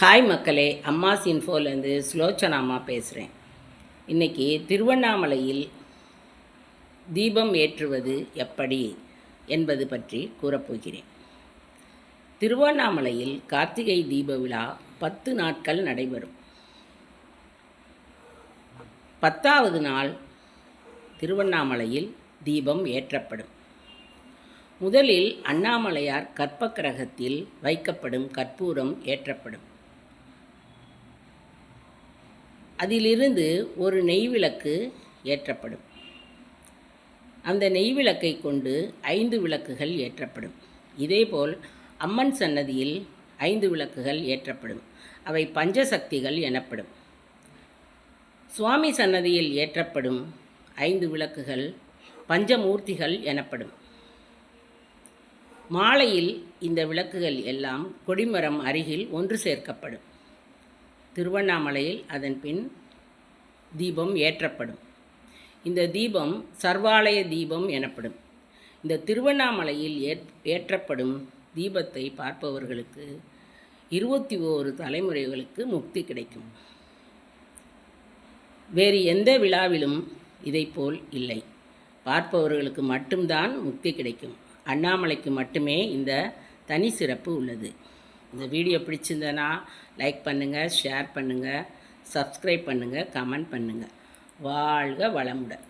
Hi மக்களே, அம்மாஸ் இன்ஃபோலேருந்து சுலோச்சனா அம்மா பேசுகிறேன். இன்றைக்கி திருவண்ணாமலையில் தீபம் ஏற்றுவது எப்படி என்பது பற்றி கூறப்போகிறேன். திருவண்ணாமலையில் கார்த்திகை தீப விழா 10 நாட்கள் நடைபெறும். 10வது நாள் திருவண்ணாமலையில் தீபம் ஏற்றப்படும். முதலில் அண்ணாமலையார் கற்பக்கிரகத்தில் வைக்கப்படும் கற்பூரம் ஏற்றப்படும். அதிலிருந்து ஒரு நெய் விளக்கு ஏற்றப்படும். அந்த நெய் விளக்கை கொண்டு 5 விளக்குகள் ஏற்றப்படும். இதேபோல் அம்மன் சன்னதியில் 5 விளக்குகள் ஏற்றப்படும். அவை பஞ்சசக்திகள் எனப்படும். சுவாமி சன்னதியில் ஏற்றப்படும் 5 விளக்குகள் பஞ்சமூர்த்திகள் எனப்படும். மாலையில் இந்த விளக்குகள் எல்லாம் கொடிமரம் அருகில் ஒன்று சேர்க்கப்படும். திருவண்ணாமலையில் அதன் பின் தீபம் ஏற்றப்படும். இந்த தீபம் சர்வாலய தீபம் எனப்படும். இந்த திருவண்ணாமலையில் ஏற்றப்படும் தீபத்தை பார்ப்பவர்களுக்கு 21 தலைமுறைகளுக்கு முக்தி கிடைக்கும். வேறு எந்த விழாவிலும் இதைப்போல் இல்லை. பார்ப்பவர்களுக்கு மட்டும்தான் முக்தி கிடைக்கும். அண்ணாமலைக்கு மட்டுமே இந்த தனி சிறப்பு உள்ளது. இந்த வீடியோ பிடிச்சிருந்தனா லைக் பண்ணுங்கள், ஷேர் பண்ணுங்கள், சப்ஸ்கிரைப் பண்ணுங்கள், கமெண்ட் பண்ணுங்கள். வாழ்க வளமுடன்.